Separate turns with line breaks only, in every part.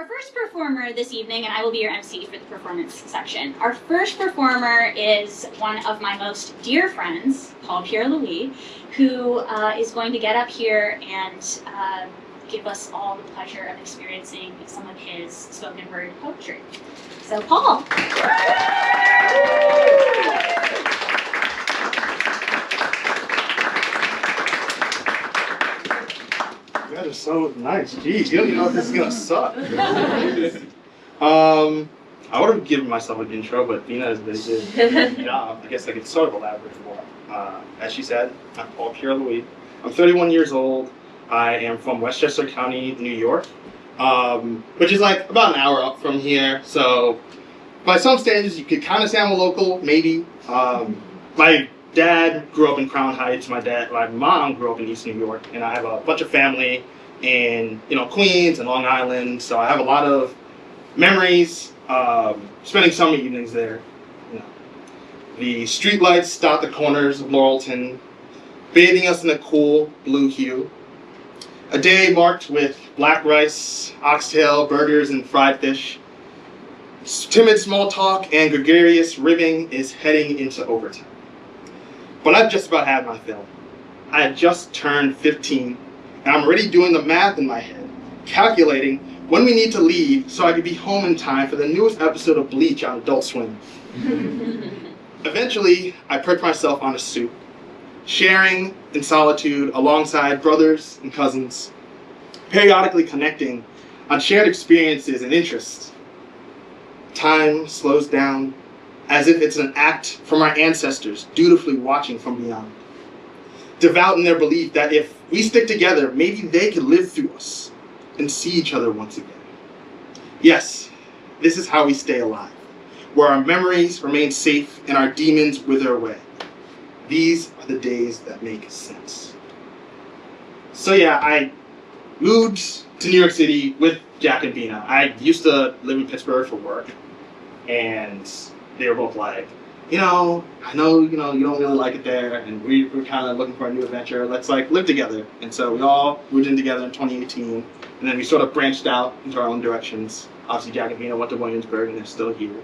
our first performer this evening, and I will be your MC for the performance section. Our first performer is one of my most dear friends, called Pierre-Louis, who is going to get up here and give us all the pleasure of experiencing some of his spoken word poetry. So, Paul.
That is so nice. Jeez, you don't even know if this is gonna suck. I would have given myself an intro, but Dina has been good job. I guess I could sort of elaborate more. As she said, I'm Paul Pierre-Louis. I'm 31 years old. I am from Westchester County, New York, which is like about an hour up from here. So by some standards, you could kind of say I'm a local, maybe. My dad grew up in Crown Heights. My mom grew up in East New York, and I have a bunch of family in Queens and Long Island. So I have a lot of memories spending summer evenings there. The streetlights dot the corners of Laurelton, bathing us in a cool blue hue. A day marked with black rice, oxtail, burgers, and fried fish. Timid small talk and gregarious ribbing is heading into overtime. But I've just about had my fill. I had just turned 15, and I'm already doing the math in my head, calculating when we need to leave so I could be home in time for the newest episode of Bleach on Adult Swim. Eventually, I perched myself on a stoop, sharing in solitude alongside brothers and cousins, periodically connecting on shared experiences and interests. Time slows down, as if it's an act from our ancestors dutifully watching from beyond. Devout in their belief that if we stick together, maybe they could live through us and see each other once again. Yes, this is how we stay alive, where our memories remain safe and our demons wither away. These are the days that make sense. So yeah, I moved to New York City with Jack and Bina. I used to live in Pittsburgh for work, and they were both like, I know, you don't really like it there, and we're kind of looking for a new adventure. Let's live together. And so we all moved in together in 2018, and then we sort of branched out into our own directions. Obviously, Jack and Bina went to Williamsburg, and they're still here.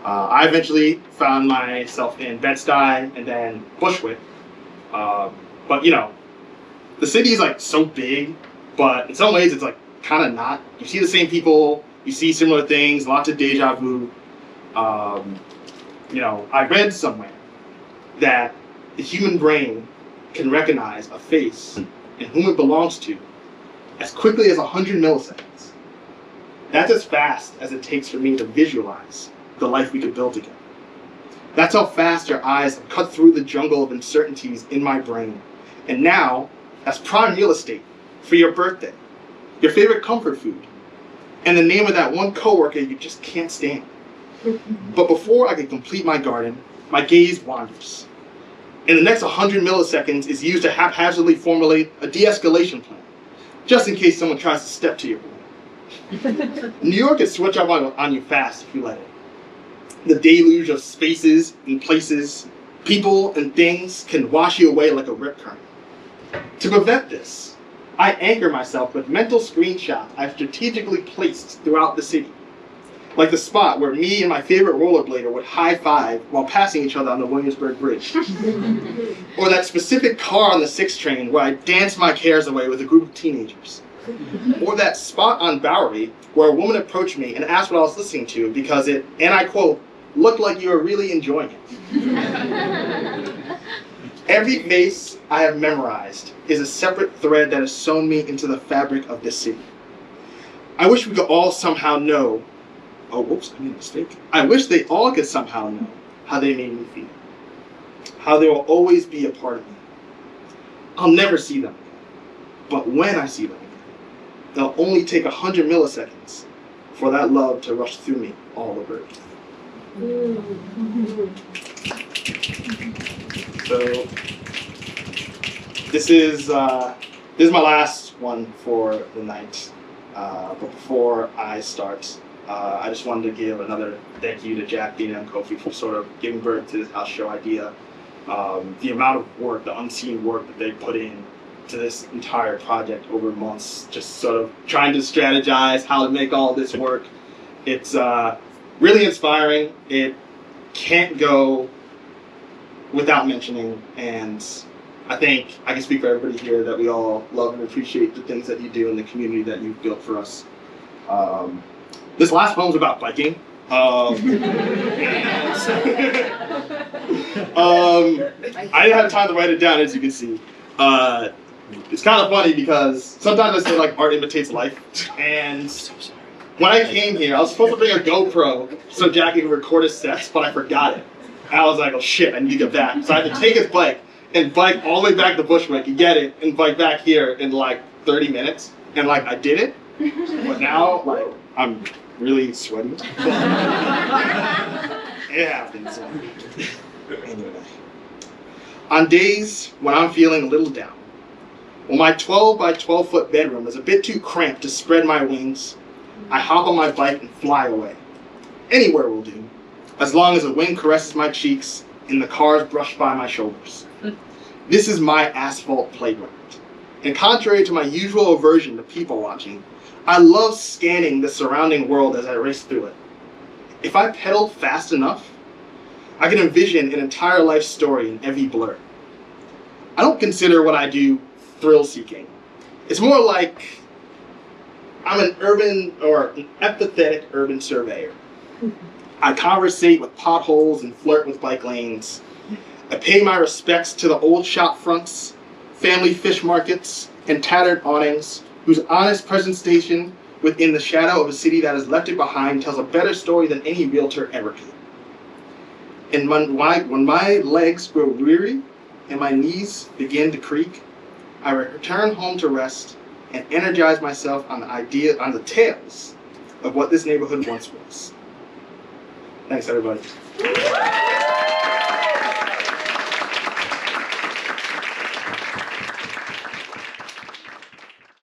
I eventually found myself in Bed-Stuy and then Bushwick. But the city is so big, but in some ways it's kind of not. You see the same people, you see similar things, lots of deja vu. I read somewhere that the human brain can recognize a face and whom it belongs to as quickly as 100 milliseconds. That's as fast as it takes for me to visualize the life we could build together. That's how fast your eyes have cut through the jungle of uncertainties in my brain. And now, that's prime real estate for your birthday, your favorite comfort food, and the name of that one coworker you just can't stand. But before I can complete my garden, my gaze wanders. And the next 100 milliseconds is used to haphazardly formulate a de-escalation plan, just in case someone tries to step to your room. New York can switch up on you fast if you let it. The deluge of spaces and places, people and things can wash you away like a rip current. To prevent this, I anchor myself with mental screenshots I've strategically placed throughout the city. Like the spot where me and my favorite rollerblader would high-five while passing each other on the Williamsburg Bridge. Or that specific car on the 6 train where I danced my cares away with a group of teenagers. Or that spot on Bowery where a woman approached me and asked what I was listening to because it, and I quote, looked like you were really enjoying it. Every face I have memorized is a separate thread that has sewn me into the fabric of this city. I wish we could all somehow know. Oh, whoops, I made a mistake. I wish they all could somehow know how they made me feel. How they will always be a part of me. I'll never see them again. But when I see them again, they'll only take 100 milliseconds for that love to rush through me all over again. So, this is my last one for the night. But before I start, I just wanted to give another thank you to Jack, Dina, and Kofi for sort of giving birth to this house show idea. The amount of work, the unseen work that they put in to this entire project over months, just sort of trying to strategize how to make all this work. It's really inspiring. It can't go without mentioning, and I think I can speak for everybody here that we all love and appreciate the things that you do and the community that you've built for us. This last poem is about biking. I didn't have time to write it down, as you can see. It's kind of funny because sometimes I say like art imitates life, and when I came here, I was supposed to bring a GoPro so Jackie could record his steps, but I forgot it. And I was like, oh shit, I need to get back. So I had to take his bike and bike all the way back to Bushwick and get it and bike back here in like 30 minutes. And like I did it, but now like I'm really sweaty. It happens. Anyway. On days when I'm feeling a little down, when my 12 by 12 foot bedroom is a bit too cramped to spread my wings, I hop on my bike and fly away. Anywhere will do, as long as the wind caresses my cheeks and the cars brush by my shoulders. This is my asphalt playground. And contrary to my usual aversion to people watching, I love scanning the surrounding world as I race through it. If I pedaled fast enough, I can envision an entire life story in every blur. I don't consider what I do thrill-seeking. It's more like I'm an empathetic urban surveyor. I conversate with potholes and flirt with bike lanes. I pay my respects to the old shop fronts, family fish markets, and tattered awnings, whose honest presentation within the shadow of a city that has left it behind tells a better story than any realtor ever could. And when my legs grow weary and my knees begin to creak, I return home to rest and energize myself on the tales of what this neighborhood once was. Thanks, everybody.